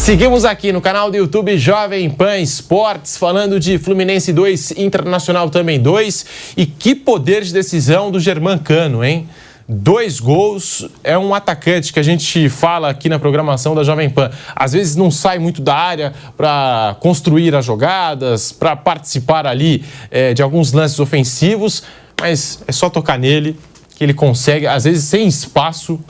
Seguimos aqui no canal do YouTube Jovem Pan Esportes, falando de Fluminense 2, Internacional também 2. E que poder de decisão do Germancano, hein? 2 gols, é um atacante que a gente fala aqui na programação da Jovem Pan. Às vezes não sai muito da área para construir as jogadas, para participar ali de alguns lances ofensivos, mas é só tocar nele que ele consegue, às vezes sem espaço,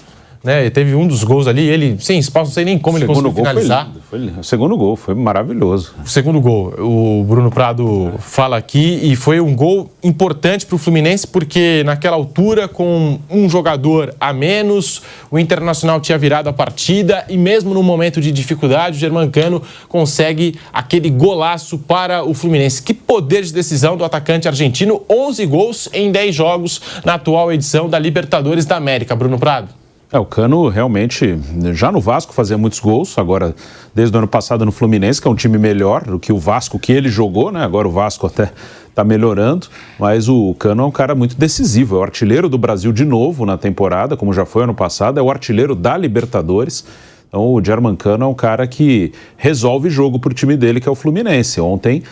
né? Teve um dos gols ali, ele sem espaço, não sei nem como ele conseguiu finalizar. O segundo gol foi maravilhoso. O segundo gol, o Bruno Prado fala aqui, e foi um gol importante para o Fluminense, porque naquela altura, com um jogador a menos, o Internacional tinha virado a partida, e mesmo no momento de dificuldade, o Germancano consegue aquele golaço para o Fluminense. Que poder de decisão do atacante argentino, 11 gols em 10 jogos na atual edição da Libertadores da América. Bruno Prado. O Cano realmente, já no Vasco fazia muitos gols, agora desde o ano passado no Fluminense, que é um time melhor do que o Vasco que ele jogou, né? Agora o Vasco até está melhorando, mas o Cano é um cara muito decisivo, é o artilheiro do Brasil de novo na temporada, como já foi ano passado, é o artilheiro da Libertadores. Então o Germancano é um cara que resolve jogo para o time dele, que é o Fluminense. Ontem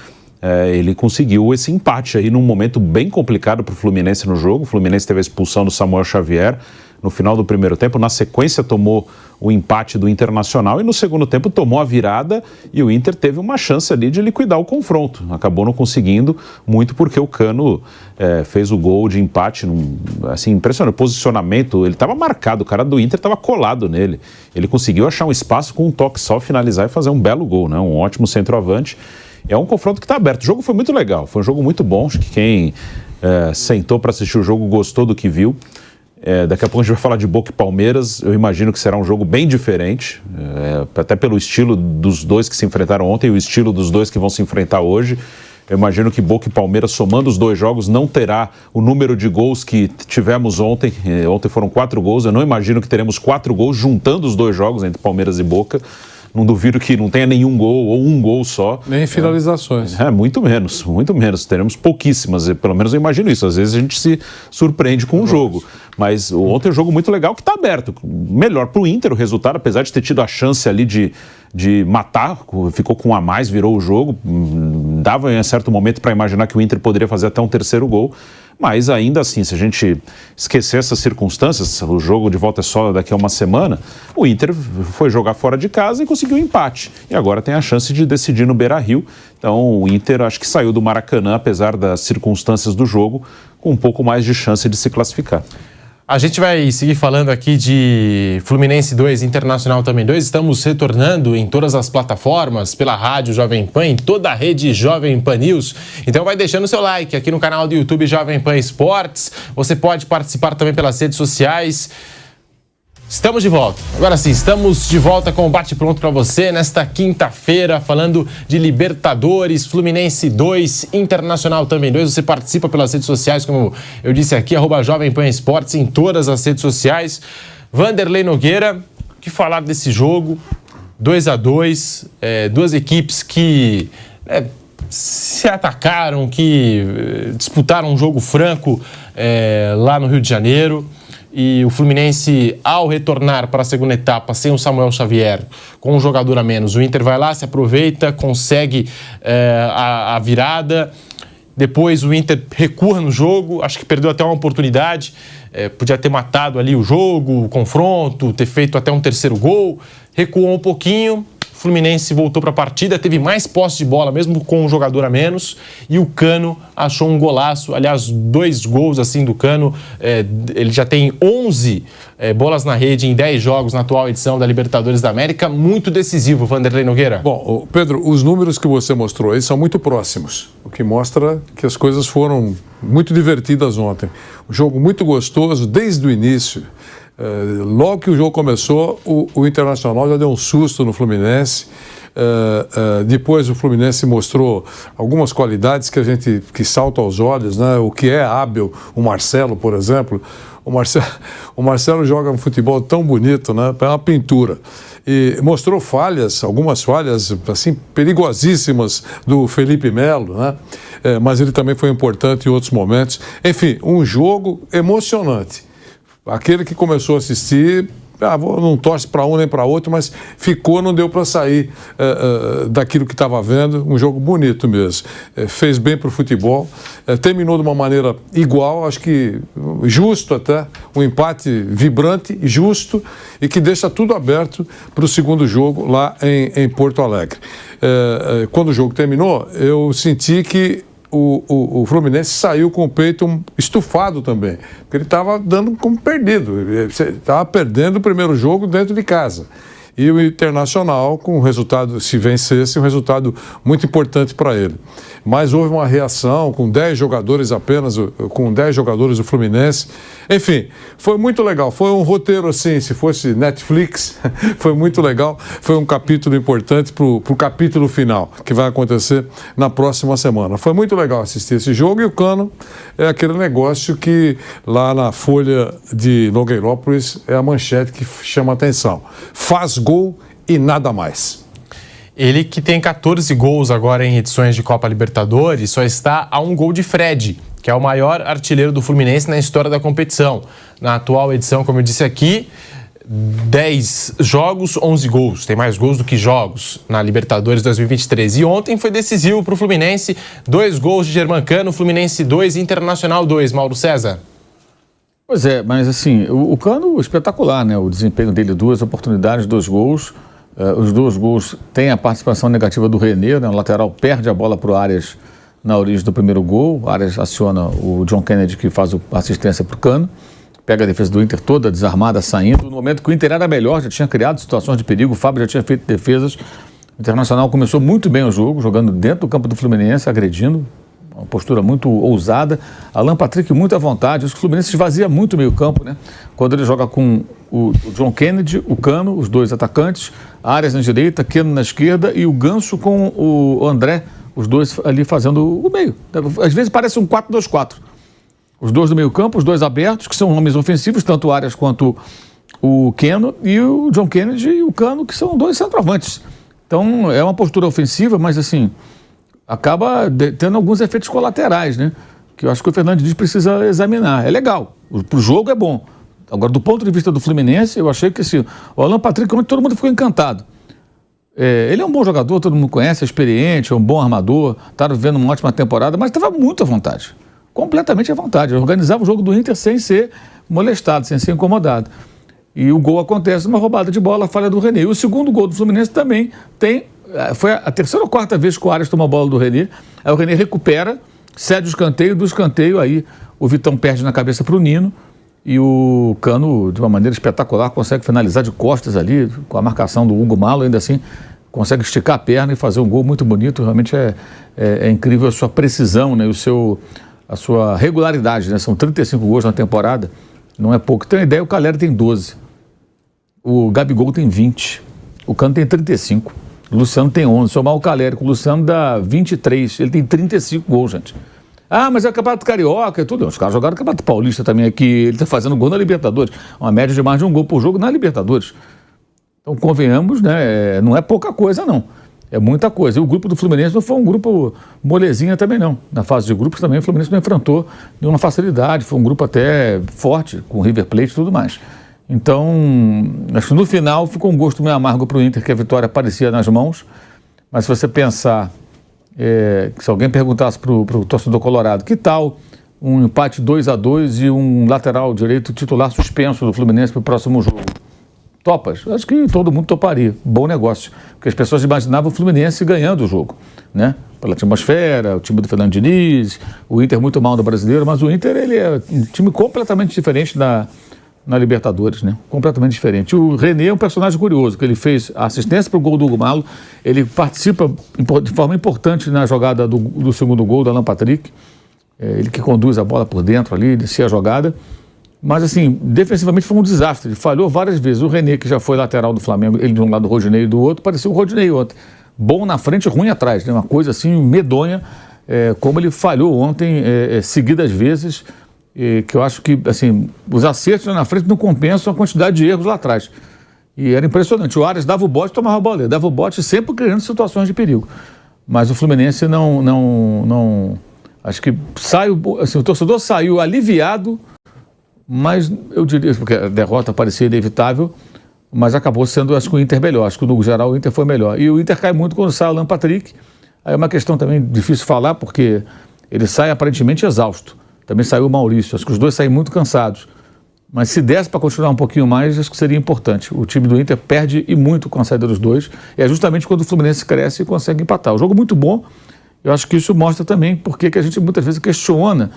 ele conseguiu esse empate aí num momento bem complicado para o Fluminense no jogo. O Fluminense teve a expulsão do Samuel Xavier no final do primeiro tempo, na sequência tomou o empate do Internacional e no segundo tempo tomou a virada, e o Inter teve uma chance ali de liquidar o confronto. Acabou não conseguindo, muito porque o Cano fez o gol de empate, assim, impressionante, o posicionamento, ele estava marcado, o cara do Inter estava colado nele. Ele conseguiu achar um espaço com um toque só, finalizar e fazer um belo gol, né? Um ótimo centroavante. É um confronto que está aberto. O jogo foi muito legal, foi um jogo muito bom. Acho que quem sentou para assistir o jogo gostou do que viu. Daqui a pouco a gente vai falar de Boca e Palmeiras. Eu imagino que será um jogo bem diferente, até pelo estilo dos dois que se enfrentaram ontem e o estilo dos dois que vão se enfrentar hoje. Eu imagino que Boca e Palmeiras, somando os dois jogos, não terá o número de gols que tivemos ontem. Ontem foram 4 gols, eu não imagino que teremos 4 gols juntando os dois jogos entre Palmeiras e Boca. Não duvido que não tenha nenhum gol ou um gol só. Nem finalizações. Muito menos, muito menos. Teremos pouquíssimas, pelo menos eu imagino isso. Às vezes a gente se surpreende com o jogo. Mas ontem é um jogo muito legal que está aberto. Melhor para o Inter o resultado, apesar de ter tido a chance ali de matar, ficou com um a mais, virou o jogo. Dava em certo momento para imaginar que o Inter poderia fazer até um terceiro gol. Mas ainda assim, se a gente esquecer essas circunstâncias, o jogo de volta é só daqui a uma semana, o Inter foi jogar fora de casa e conseguiu um empate. E agora tem a chance de decidir no Beira-Rio. Então o Inter acho que saiu do Maracanã, apesar das circunstâncias do jogo, com um pouco mais de chance de se classificar. A gente vai seguir falando aqui de Fluminense 2, Internacional também 2. Estamos retornando em todas as plataformas, pela rádio Jovem Pan, em toda a rede Jovem Pan News. Então vai deixando o seu like aqui no canal do YouTube Jovem Pan Esportes. Você pode participar também pelas redes sociais. Estamos de volta. Agora sim, estamos de volta com o bate-pronto para você nesta quinta-feira, falando de Libertadores, Fluminense 2, Internacional também 2. Você participa pelas redes sociais, como eu disse aqui, @Jovem Pan Esportes, em todas as redes sociais. Vanderlei Nogueira, o que falar desse jogo? 2-2, duas equipes que se atacaram, que disputaram um jogo franco lá no Rio de Janeiro. E o Fluminense, ao retornar para a segunda etapa sem o Samuel Xavier, com um jogador a menos, o Inter vai lá, se aproveita, consegue a virada. Depois o Inter recua no jogo, acho que perdeu até uma oportunidade, podia ter matado ali o jogo, o confronto, ter feito até um terceiro gol, recuou um pouquinho. O Fluminense voltou para a partida, teve mais posse de bola, mesmo com um jogador a menos, e o Cano achou um golaço. Aliás, 2 gols assim do Cano, ele já tem 11 bolas na rede em 10 jogos na atual edição da Libertadores da América, muito decisivo, Vanderlei Nogueira. Bom, Pedro, os números que você mostrou aí são muito próximos, o que mostra que as coisas foram muito divertidas ontem. Um jogo muito gostoso desde o início. Logo que o jogo começou, o Internacional já deu um susto no Fluminense. Depois o Fluminense mostrou algumas qualidades que saltam aos olhos, né? O que é hábil, o Marcelo, por exemplo. O Marcelo joga um futebol tão bonito, né? É uma pintura. E mostrou falhas, algumas falhas assim, perigosíssimas do Felipe Melo, né? Mas ele também foi importante em outros momentos. Enfim, um jogo emocionante. Aquele que começou a assistir não torce para um nem para outro, mas ficou, não deu para sair daquilo que estava vendo. Um jogo bonito mesmo. Fez bem para o futebol. Terminou de uma maneira igual, acho que justo até. Um empate vibrante e justo e que deixa tudo aberto para o segundo jogo lá em Porto Alegre. Quando o jogo terminou, eu senti que o Fluminense saiu com o peito estufado também, porque ele estava dando como perdido, estava perdendo o primeiro jogo dentro de casa. E o Internacional, com o resultado, se vencesse, um resultado muito importante para ele. Mas houve uma reação com 10 jogadores apenas, com 10 jogadores do Fluminense. Enfim, foi muito legal. Foi um roteiro assim, se fosse Netflix, foi muito legal. Foi um capítulo importante para o capítulo final, que vai acontecer na próxima semana. Foi muito legal assistir esse jogo e o Cano é aquele negócio que lá na Folha de Nogueirópolis é a manchete que chama a atenção. Faz gol e nada mais. Ele que tem 14 gols agora em edições de Copa Libertadores, só está a um gol de Fred, que é o maior artilheiro do Fluminense na história da competição. Na atual edição, como eu disse aqui, 10 jogos, 11 gols. Tem mais gols do que jogos na Libertadores 2023. E ontem foi decisivo para o Fluminense. 2 gols de Germancano, Fluminense 2, Internacional 2. Mauro César. Pois é, mas assim, o Cano espetacular, né? O desempenho dele, 2 oportunidades, 2 gols. Os 2 gols têm a participação negativa do René, né? O lateral perde a bola para o Arias na origem do primeiro gol. O Arias aciona o John Kennedy, que faz a assistência para o Cano. Pega a defesa do Inter toda desarmada, saindo. No momento que o Inter era melhor, já tinha criado situações de perigo, o Fábio já tinha feito defesas. O Internacional começou muito bem o jogo, jogando dentro do campo do Fluminense, agredindo. Uma postura muito ousada. Alan Patrick muito à vontade. O Fluminense esvazia muito o meio campo, né? Quando ele joga com o John Kennedy, o Cano, os 2 atacantes, Arias na direita, Keno na esquerda e o Ganso com o André, os 2 ali fazendo o meio. Às vezes parece um 4-2-4. Os 2 do meio campo, os 2 abertos, que são homens ofensivos, tanto o Arias quanto o Keno, e o John Kennedy e o Cano, que são 2 centroavantes. Então é uma postura ofensiva, mas assim, acaba tendo alguns efeitos colaterais, né? Que eu acho que o Fernando Diniz precisa examinar. É legal, para o jogo é bom. Agora, do ponto de vista do Fluminense, eu achei que assim, o Alan Patrick, ontem todo mundo ficou encantado. Ele é um bom jogador, todo mundo conhece, é experiente, é um bom armador, está vivendo uma ótima temporada, mas estava muito à vontade. Completamente à vontade. Ele organizava o jogo do Inter sem ser molestado, sem ser incomodado. E o gol acontece numa roubada de bola, falha do René. E o segundo gol do Fluminense também foi a terceira ou quarta vez que o Arias toma a bola do René. Aí o René recupera, cede o escanteio, do escanteio aí o Vitão perde na cabeça para o Nino e o Cano, de uma maneira espetacular, consegue finalizar de costas ali, com a marcação do Hugo Malo, ainda assim consegue esticar a perna e fazer um gol muito bonito. Realmente é incrível a sua precisão, né? A sua regularidade, né? São 35 gols na temporada, não é pouco. Tem uma ideia, o Calera tem 12, o Gabigol tem 20, o Cano tem 35, o Luciano tem 11, somar o Calera com o Luciano dá 23, ele tem 35 gols, gente. Ah, mas é o Campeonato Carioca e tudo. Os caras jogaram o Campeonato Paulista também aqui, ele está fazendo gol na Libertadores, uma média de mais de um gol por jogo na Libertadores. Então, convenhamos, né? Não é pouca coisa, não. É muita coisa. E o grupo do Fluminense não foi um grupo molezinha também, não. Na fase de grupos também o Fluminense não enfrentou nenhuma facilidade. Foi um grupo até forte, com River Plate e tudo mais. Então, acho que no final ficou um gosto meio amargo para o Inter, que a vitória aparecia nas mãos. Mas se você pensar, que se alguém perguntasse para o torcedor colorado, que tal um empate 2-2 e um lateral direito titular suspenso do Fluminense para o próximo jogo? Topas? Acho que todo mundo toparia. Bom negócio. Porque as pessoas imaginavam o Fluminense ganhando o jogo, né? Pela atmosfera, o time do Fernando Diniz, o Inter muito mal no Brasileiro, mas o Inter ele é um time completamente diferente na Libertadores, né? Completamente diferente. O René é um personagem curioso, que ele fez a assistência para o gol do Hugo Malo, ele participa de forma importante na jogada do segundo gol do Alan Patrick, ele que conduz a bola por dentro ali, inicia a jogada. Mas, assim, defensivamente foi um desastre. Ele falhou várias vezes. O René, que já foi lateral do Flamengo, ele de um lado, o Rodinei do outro, parecia o Rodinei ontem. Bom na frente, ruim atrás, né? Uma coisa, assim, medonha, como ele falhou ontem, seguidas vezes, que eu acho que, assim, os acertos na frente não compensam a quantidade de erros lá atrás. E era impressionante. O Arias dava o bote e tomava a bola. Dava o bote sempre criando situações de perigo. Mas o Fluminense não acho que assim, o torcedor saiu aliviado, mas eu diria, porque a derrota parecia inevitável, mas acabou sendo, acho que o Inter melhor. Acho que no geral o Inter foi melhor. E o Inter cai muito quando sai o Alan Patrick. Aí é uma questão também difícil falar, porque ele sai aparentemente exausto. Também saiu o Maurício. Acho que os dois saem muito cansados. Mas se desse para continuar um pouquinho mais, acho que seria importante. O time do Inter perde e muito com a saída dos dois. E é justamente quando o Fluminense cresce e consegue empatar. O jogo muito bom. Eu acho que isso mostra também porque que a gente muitas vezes questiona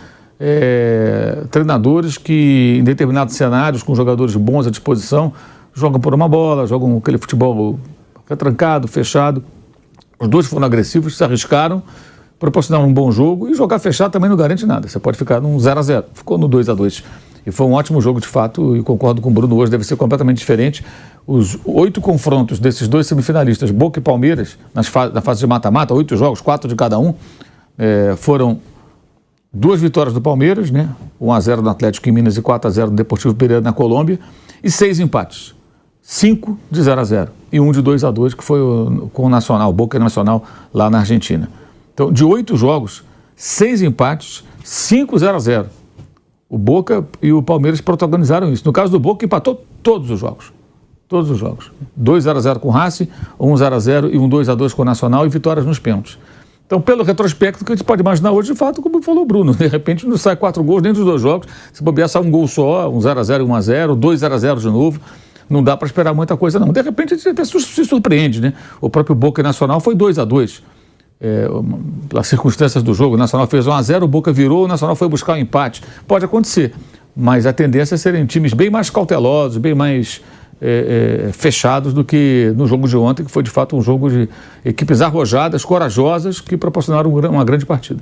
treinadores que, em determinados cenários, com jogadores bons à disposição, jogam por uma bola, jogam aquele futebol trancado, fechado. Os dois foram agressivos, se arriscaram, proporcionaram um bom jogo, e jogar fechado também não garante nada. Você pode ficar num 0-0, ficou no 2-2. E foi um ótimo jogo de fato, e concordo com o Bruno, hoje deve ser completamente diferente. Os 8 confrontos desses dois semifinalistas, Boca e Palmeiras, na fase de mata-mata, 8 jogos, 4 de cada um, foram 2 vitórias do Palmeiras, né? 1-0 no Atlético em Minas e 4-0 no Deportivo Pereira na Colômbia, e 6 empates. 5 de 0-0 e 1 de 2-2, que foi com o Nacional, Boca Nacional, lá na Argentina. Então, de 8 jogos, 6 empates, 5 0-0. O Boca e o Palmeiras protagonizaram isso. No caso do Boca, empatou todos os jogos. Todos os jogos. 2 0-0 com o Racing, 1 0-0 e 1 2-2 com o Nacional, e vitórias nos pênaltis. Então, pelo retrospecto, que a gente pode imaginar hoje, de fato, como falou o Bruno, de repente não sai 4 gols dentro dos 2 jogos, se bobear sai um gol só, 1 0-0 e 1-0, 2 0-0 de novo. Não dá para esperar muita coisa, não. De repente, a gente até se surpreende, né? O próprio Boca Nacional foi 2-2. Pelas circunstâncias do jogo, o Nacional fez 1-0, o Boca virou, o Nacional foi buscar um empate. Pode acontecer, mas a tendência é serem times bem mais cautelosos, bem mais fechados do que no jogo de ontem, que foi de fato um jogo de equipes arrojadas, corajosas, que proporcionaram uma grande partida.